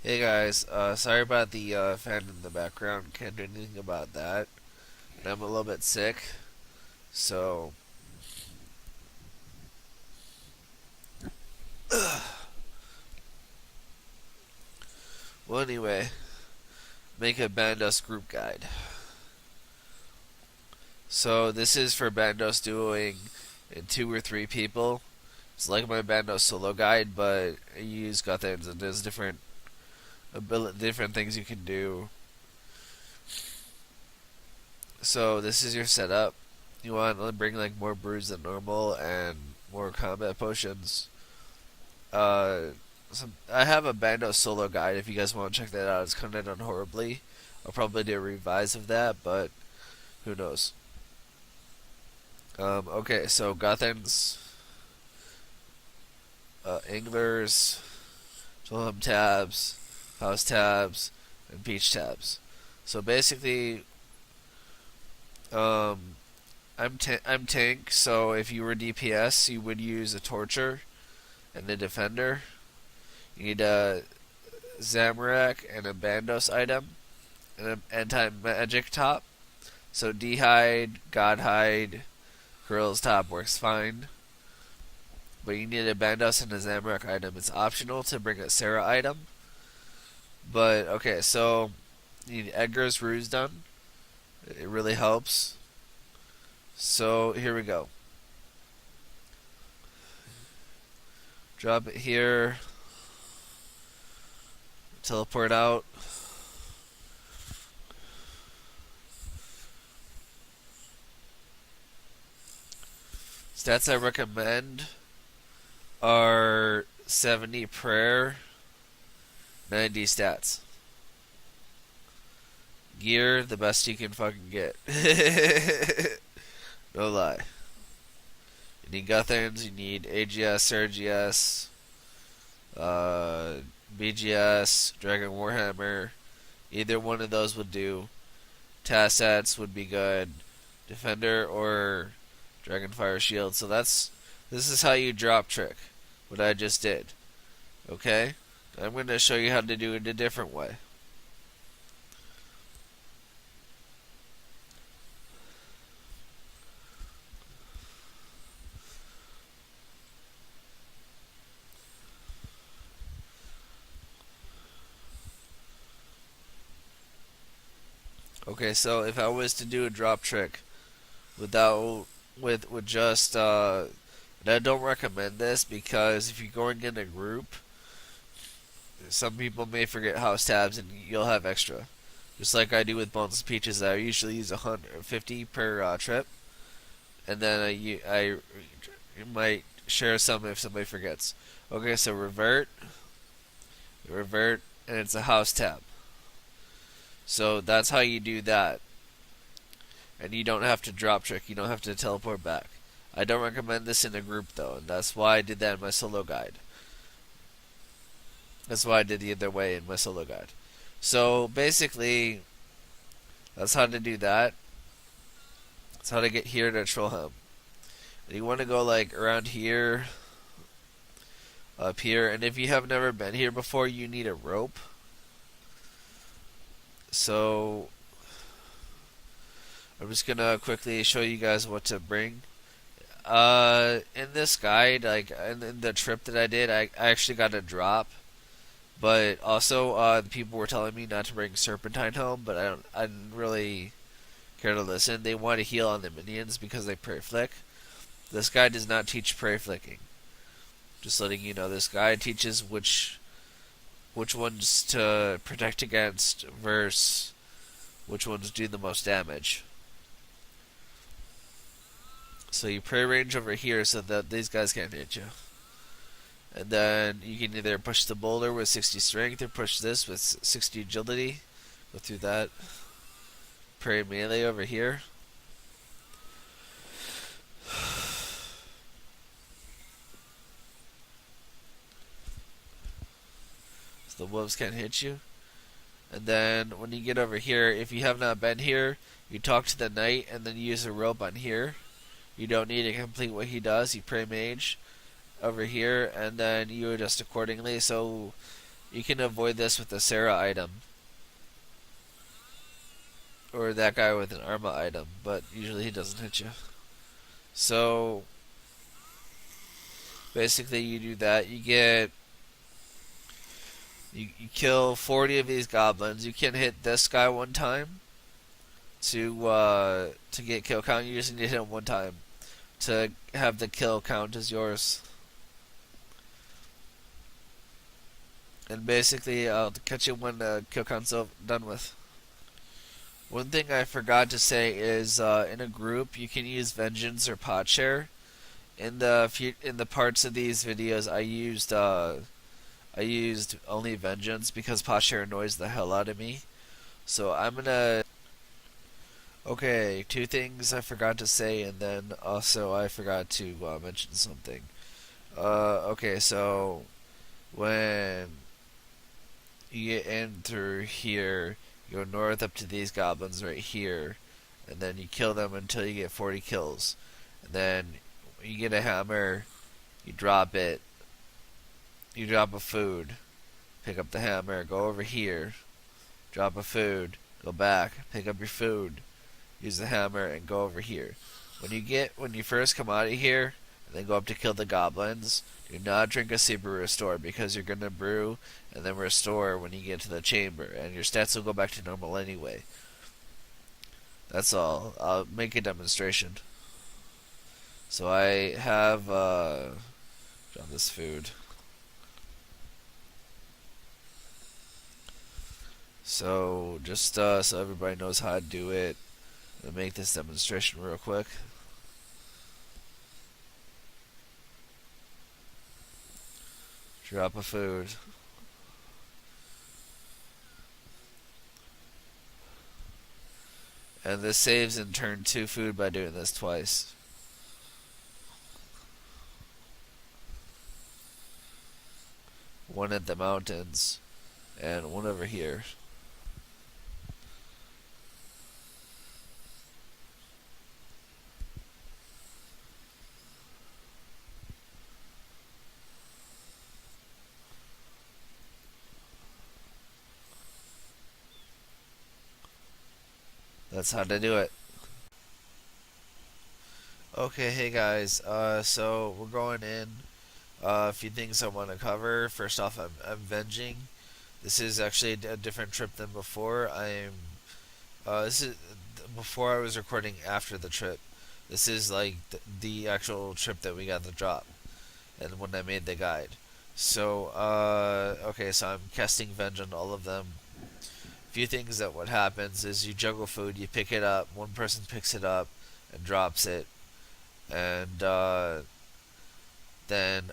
Hey guys, sorry about the fan in the background. Can't do anything about that. And I'm a little bit sick, so well. Anyway, make a bandos group guide. So this is for bandos doing in 2 or 3 people. It's like my bandos solo guide, but you use Guthans and there's different things you can do. So this is your setup. You want to bring like more brews than normal and more combat potions. Uh, I have a Bando solo guide if you guys want to check that out. It's kind of done horribly. I'll probably do a revise of that, but who knows? Okay, so Gothans, Anglers, Wilhelm tabs, House tabs, and Peach tabs. So basically, um, I'm tank. So if you were DPS, you would use a Torture and a Defender. You need a Zamorak and a Bandos item and an anti-magic top. So D'hide, Godhide, Girl's top works fine. But you need a Bandos and a Zamorak item. It's optional to bring a Sarah item. But okay, so you need Edgar's Ruse done. It really helps. So here we go. Drop it here. Teleport out. Stats I recommend are 70 prayer, 90 stats. Gear, the best you can fucking get. No lie. You need Guthans, you need AGS, Sergius, BGS, Dragon Warhammer. Either one of those would do. Tassets would be good. Defender or Dragonfire Shield. So this is how you drop trick. What I just did. Okay? I'm going to show you how to do it a different way. Okay, so if I was to do a drop trick without with just and I don't recommend this because if you're going in a group, some people may forget house tabs and you'll have extra. Just like I do with Bones and Peaches, I usually use 150 per trip, and then I might share some if somebody forgets. Okay, so revert, and it's a house tab. So that's how you do that, and you don't have to drop trick. You don't have to teleport back. I don't recommend this in a group though, and that's why I did that in my solo guide. That's why I did the other way in my solo guide. So basically, that's how to do that. That's how to get here to Trollhelm. And you want to go like around here, up here, and if you have never been here before, you need a rope. So I'm just gonna quickly show you guys what to bring. In this guide, like in the trip that I did, I actually got a drop. But also, the people were telling me not to bring Serpentine home, but I didn't really care to listen. They want to heal on the minions because they prey flick. This guy does not teach prey flicking. Just letting you know, this guy teaches which ones to protect against versus which ones do the most damage. So you prey range over here so that these guys can't hit you. And then you can either push the boulder with 60 strength or push this with 60 agility. Go through that. Prey melee over here. So the wolves can't hit you. And then when you get over here, if you have not been here, you talk to the knight and then you use a rope on here. You don't need to complete what he does. You pray mage over here, and then you adjust accordingly. So You can avoid this with a Sarah item or that guy with an Arma item, but usually he doesn't hit you. So basically, you do that. You kill 40 of these goblins. You can hit this guy one time to get kill count. You just need to hit him one time to have the kill count as yours. And basically, I'll catch you when the kill count's done with. One thing I forgot to say is in a group you can use vengeance or pot share. In the parts of these videos, I used only vengeance because pot share annoys the hell out of me. So I'm gonna. Okay, two things I forgot to say, and then also I forgot to mention something. Okay, so when you get in through here, you go north up to these goblins right here, and then you kill them until you get 40 kills. And then you get a hammer, you drop it, you drop a food, pick up the hammer, go over here, drop a food, go back, pick up your food, use the hammer, and go over here. When you first come out of here, and then go up to kill the goblins, do not drink a super restore because you're gonna brew and then restore when you get to the chamber, and your stats will go back to normal anyway. That's all. I'll make a demonstration. So I have drop this food. So just so everybody knows how to do it, I'll make this demonstration real quick. Drop a food. And this saves in turn 2 food by doing this twice. One at the mountains, and one over here. That's how to do it. Okay, hey guys. So we're going in. A few things I want to cover. First off, I'm venging. This is actually a different trip than before. This is before I was recording after the trip. This is like the actual trip that we got the drop, and when I made the guide. So okay, so I'm casting venge on all of them. Few things that what happens is you juggle food, you pick it up, one person picks it up and drops it, and then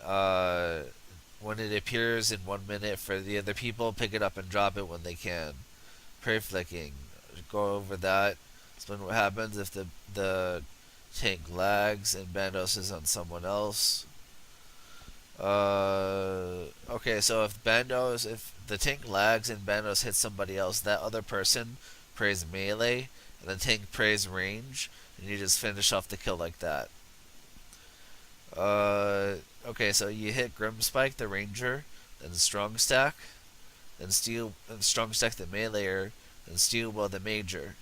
when it appears in 1 minute for the other people, pick it up and drop it when they can. Prey flicking, go over that. Explain what happens if the tank lags and bandos is on someone else. Okay, so if the tank lags and bandos hits somebody else, that other person prays melee, and the tank prays range, and you just finish off the kill like that. Okay, so you hit Grim Spike the ranger, then Strong Stack, then Strong Stack the meleeer, then Steel Will the major,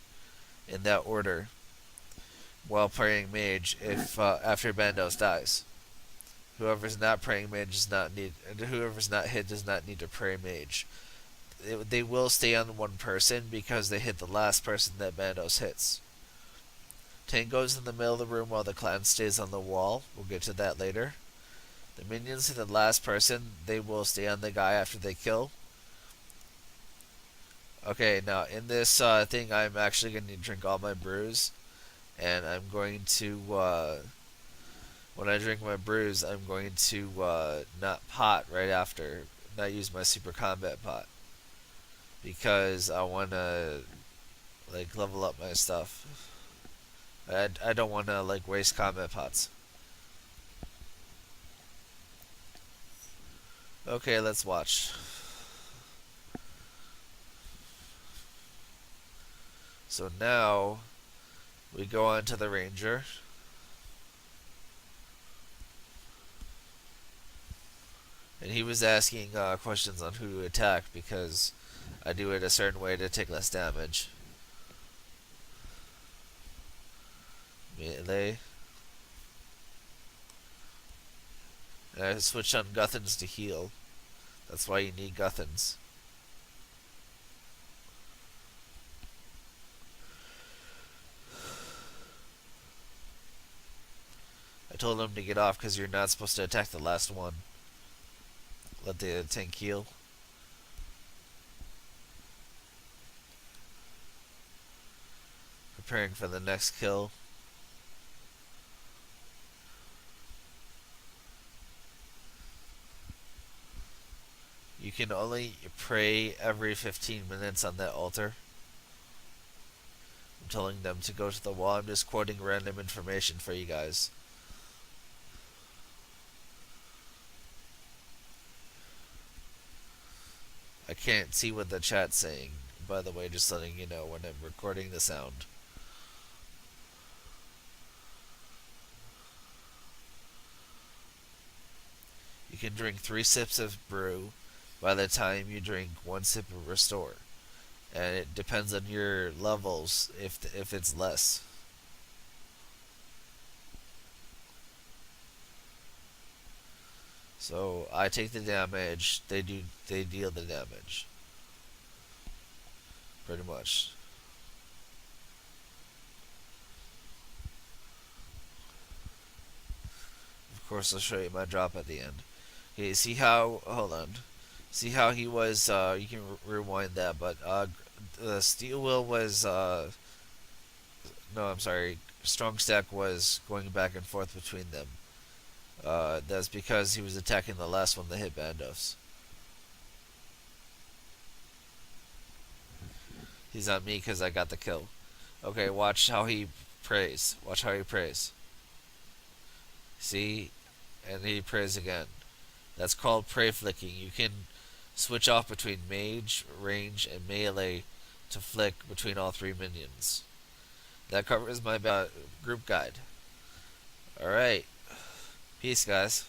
in that order, while praying mage if after bandos dies. Whoever's not praying mage whoever's not hit does not need to pray mage. They will stay on one person because they hit the last person that bandos hits. Tank goes in the middle of the room while the clan stays on the wall. We'll get to that later. The minions hit the last person. They will stay on the guy after they kill. Okay, now in this thing, I'm actually going to drink all my brews, and I'm going to when I drink my brews, I'm going to not pot right after, not use my super combat pot, because I want to like level up my stuff. I don't want to like waste combat pots. Okay, let's watch. So now we go on to the ranger. And he was asking questions on who to attack because I do it a certain way to take less damage. Melee. And I switched on Guthans to heal. That's why you need Guthans. I told him to get off because you're not supposed to attack the last one. Let the tank heal. Preparing for the next kill. You can only pray every 15 minutes on that altar. I'm telling them to go to the wall. I'm just quoting random information for you guys. I can't see what the chat's saying, by the way, just letting you know when I'm recording the sound. You can drink 3 sips of brew by the time you drink 1 sip of restore. And it depends on your levels if it's less. So I take the damage, they deal the damage. Pretty much. Of course I'll show you my drop at the end. Okay, see how hold on. See how he was you can rewind that, but the steel will was no, I'm sorry. Strong stack was going back and forth between them. That's because he was attacking the last one that hit bandos. He's on me because I got the kill. Okay, watch how he prays. Watch how he prays. See? And he prays again. That's called pray flicking. You can switch off between mage, range, and melee to flick between all 3 minions. That covers my group guide. Alright. Peace, guys.